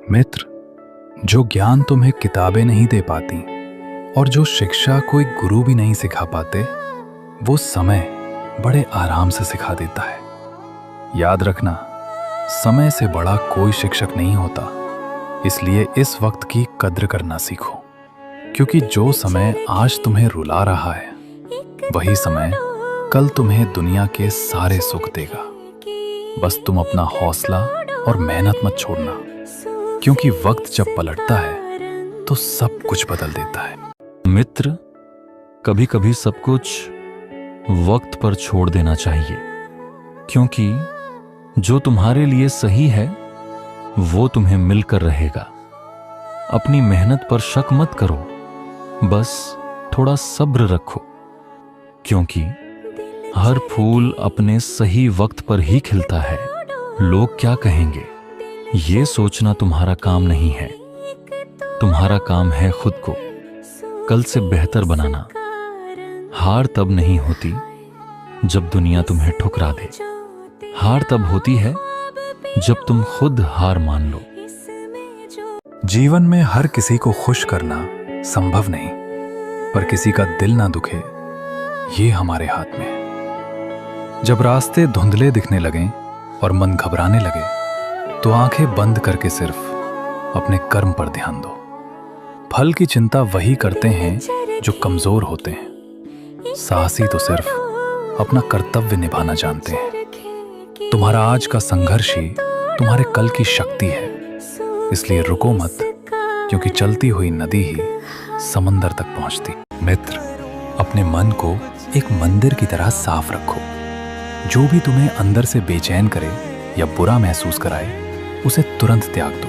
मित्र, जो ज्ञान तुम्हें किताबें नहीं दे पाती और जो शिक्षा कोई गुरु भी नहीं सिखा पाते, वो समय बड़े आराम से सिखा देता है। याद रखना, समय से बड़ा कोई शिक्षक नहीं होता। इसलिए इस वक्त की कद्र करना सीखो, क्योंकि जो समय आज तुम्हें रुला रहा है, वही समय कल तुम्हें दुनिया के सारे सुख देगा। बस तुम अपना हौसला और मेहनत मत छोड़ना, क्योंकि वक्त जब पलटता है तो सब कुछ बदल देता है। मित्र, कभी कभी सब कुछ वक्त पर छोड़ देना चाहिए, क्योंकि जो तुम्हारे लिए सही है वो तुम्हें मिलकर रहेगा। अपनी मेहनत पर शक मत करो, बस थोड़ा सब्र रखो, क्योंकि हर फूल अपने सही वक्त पर ही खिलता है। लोग क्या कहेंगे, ये सोचना तुम्हारा काम नहीं है। तुम्हारा काम है खुद को कल से बेहतर बनाना। हार तब नहीं होती जब दुनिया तुम्हें ठुकरा दे। हार तब होती है जब तुम खुद हार मान लो। जीवन में हर किसी को खुश करना संभव नहीं, पर किसी का दिल ना दुखे, ये हमारे हाथ में है। जब रास्ते धुंधले दिखने लगें और मन घबराने लगे, तो आंखें बंद करके सिर्फ अपने कर्म पर ध्यान दो। फल की चिंता वही करते हैं जो कमजोर होते हैं। साहसी तो सिर्फ अपना कर्तव्य निभाना जानते हैं। तुम्हारा आज का संघर्ष ही तुम्हारे कल की शक्ति है। इसलिए रुको मत, क्योंकि चलती हुई नदी ही समंदर तक पहुंचती। मित्र, अपने मन को एक मंदिर की तरह साफ रखो। जो भी तुम्हें अंदर से बेचैन करे या बुरा महसूस कराए, उसे तुरंत त्याग दो,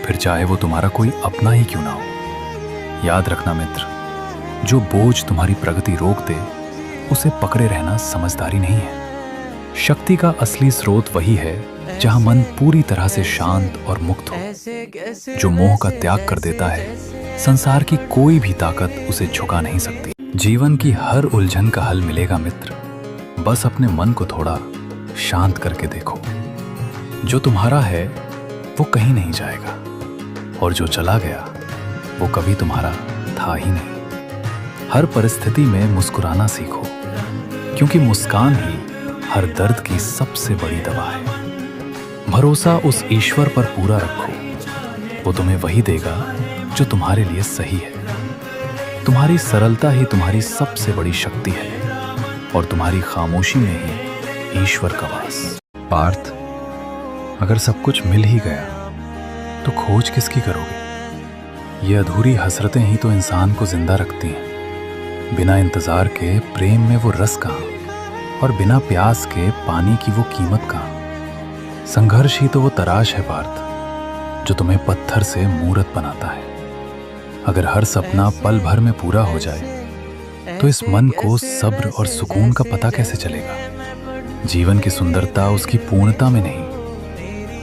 फिर चाहे वो तुम्हारा कोई अपना ही क्यों ना हो। याद रखना मित्र, जो बोझ तुम्हारी प्रगति रोक दे, उसे पकड़े रहना समझदारी नहीं है। शक्ति का असली स्रोत वही है जहां मन पूरी तरह से शांत और मुक्त हो। जो मोह का त्याग कर देता है, संसार की कोई भी ताकत उसे झुका नहीं सकती। जीवन की हर उलझन का हल मिलेगा मित्र, बस अपने मन को थोड़ा शांत करके देखो। जो तुम्हारा है वो कहीं नहीं जाएगा, और जो चला गया वो कभी तुम्हारा था ही नहीं। हर परिस्थिति में मुस्कुराना सीखो, क्योंकि मुस्कान ही हर दर्द की सबसे बड़ी दवा है। भरोसा उस ईश्वर पर पूरा रखो, वो तुम्हें वही देगा जो तुम्हारे लिए सही है। तुम्हारी सरलता ही तुम्हारी सबसे बड़ी शक्ति है, और तुम्हारी खामोशी में ही ईश्वर का वास। पार्थ, अगर सब कुछ मिल ही गया तो खोज किसकी करोगे? ये अधूरी हसरतें ही तो इंसान को जिंदा रखती हैं। बिना इंतजार के प्रेम में वो रस कहाँ, और बिना प्यास के पानी की वो कीमत कहाँ? संघर्ष ही तो वो तराश है पार्थ, जो तुम्हें पत्थर से मूर्त बनाता है। अगर हर सपना पल भर में पूरा हो जाए, तो इस मन को सब्र और सुकून का पता कैसे चलेगा? जीवन की सुंदरता उसकी पूर्णता में नहीं,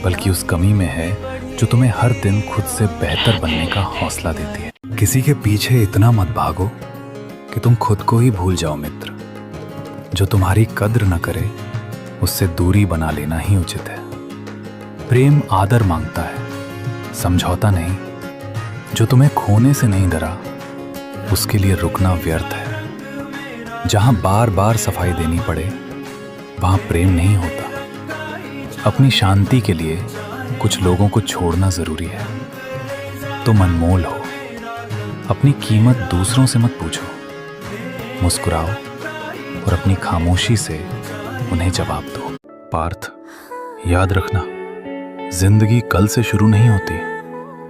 बल्कि उस कमी में है जो तुम्हें हर दिन खुद से बेहतर बनने का हौसला देती है। किसी के पीछे इतना मत भागो कि तुम खुद को ही भूल जाओ मित्र। जो तुम्हारी कद्र न करे, उससे दूरी बना लेना ही उचित है। प्रेम आदर मांगता है, समझौता नहीं। जो तुम्हें खोने से नहीं डरा, उसके लिए रुकना व्यर्थ है। जहां बार बार सफाई देनी पड़े, वहां प्रेम नहीं होता। अपनी शांति के लिए कुछ लोगों को छोड़ना जरूरी है। तुम अनमोल हो, अपनी कीमत दूसरों से मत पूछो। मुस्कुराओ और अपनी खामोशी से उन्हें जवाब दो। पार्थ, याद रखना, जिंदगी कल से शुरू नहीं होती,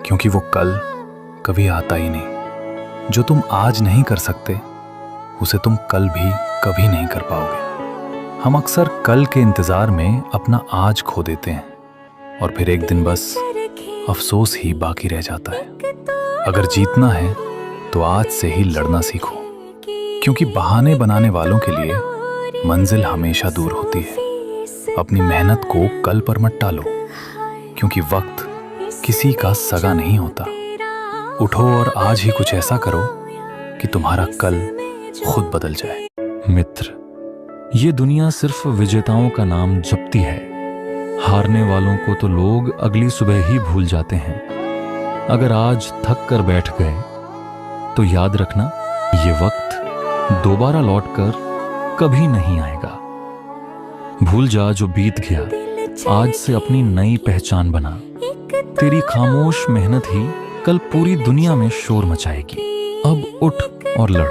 क्योंकि वो कल कभी आता ही नहीं। जो तुम आज नहीं कर सकते, उसे तुम कल भी कभी नहीं कर पाओगे। हम अक्सर कल के इंतजार में अपना आज खो देते हैं, और फिर एक दिन बस अफसोस ही बाकी रह जाता है। अगर जीतना है तो आज से ही लड़ना सीखो, क्योंकि बहाने बनाने वालों के लिए मंजिल हमेशा दूर होती है। अपनी मेहनत को कल पर मत टालो, क्योंकि वक्त किसी का सगा नहीं होता। उठो और आज ही कुछ ऐसा करो कि तुम्हारा कल खुद बदल जाए। मित्र, ये दुनिया सिर्फ विजेताओं का नाम जपती है, हारने वालों को तो लोग अगली सुबह ही भूल जाते हैं। अगर आज थक कर बैठ गए तो याद रखना, ये वक्त दोबारा लौटकर कभी नहीं आएगा। भूल जा जो बीत गया, आज से अपनी नई पहचान बना। तेरी खामोश मेहनत ही कल पूरी दुनिया में शोर मचाएगी। अब उठ और लड़,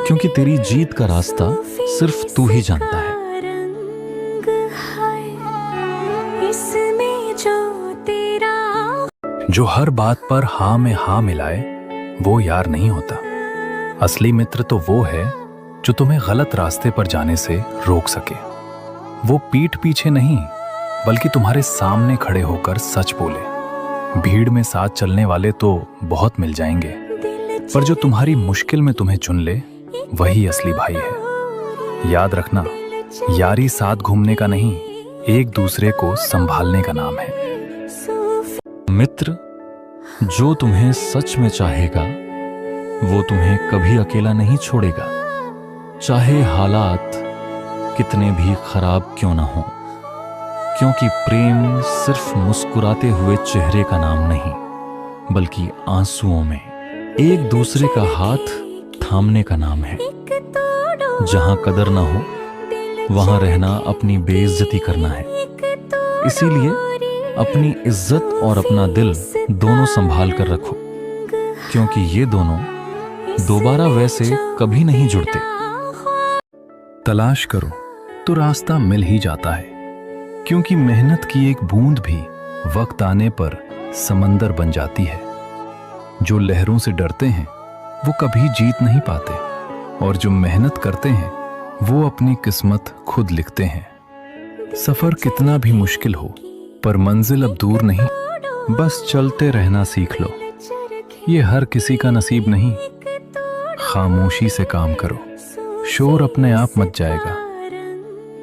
क्योंकि तेरी जीत का रास्ता सिर्फ तू ही जानता है। जो हर बात पर हाँ में हाँ मिलाए वो यार नहीं होता। असली मित्र तो वो है जो तुम्हें गलत रास्ते पर जाने से रोक सके। वो पीठ पीछे नहीं बल्कि तुम्हारे सामने खड़े होकर सच बोले। भीड़ में साथ चलने वाले तो बहुत मिल जाएंगे, पर जो तुम्हारी मुश्किल में तुम्हें चुन ले वही असली भाई है। याद रखना, यारी साथ घूमने का नहीं, एक दूसरे को संभालने का नाम है। मित्र जो तुम्हें सच में चाहेगा वो तुम्हें कभी अकेला नहीं छोड़ेगा, चाहे हालात कितने भी खराब क्यों ना हो। क्योंकि प्रेम सिर्फ मुस्कुराते हुए चेहरे का नाम नहीं, बल्कि आंसुओं में एक दूसरे का हाथ थामने का नाम है। जहां कदर ना हो वहां रहना अपनी बेइज्जती करना है। इसीलिए अपनी इज्जत और अपना दिल दोनों संभाल कर रखो, क्योंकि ये दोनों दोबारा वैसे कभी नहीं जुड़ते। तलाश करो तो रास्ता मिल ही जाता है, क्योंकि मेहनत की एक बूंद भी वक्त आने पर समंदर बन जाती है। जो लहरों से डरते हैं वो कभी जीत नहीं पाते, और जो मेहनत करते हैं वो अपनी किस्मत खुद लिखते हैं। सफर कितना भी मुश्किल हो पर मंजिल अब दूर नहीं, बस चलते रहना सीख लो। ये हर किसी का नसीब नहीं। खामोशी से काम करो, शोर अपने आप मच जाएगा।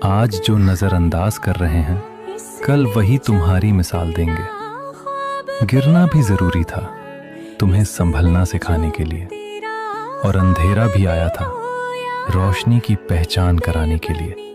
आज जो नजरअंदाज कर रहे हैं कल वही तुम्हारी मिसाल देंगे। गिरना भी जरूरी था तुम्हें संभलना सिखाने के लिए, और अंधेरा भी आया था रोशनी की पहचान कराने के लिए।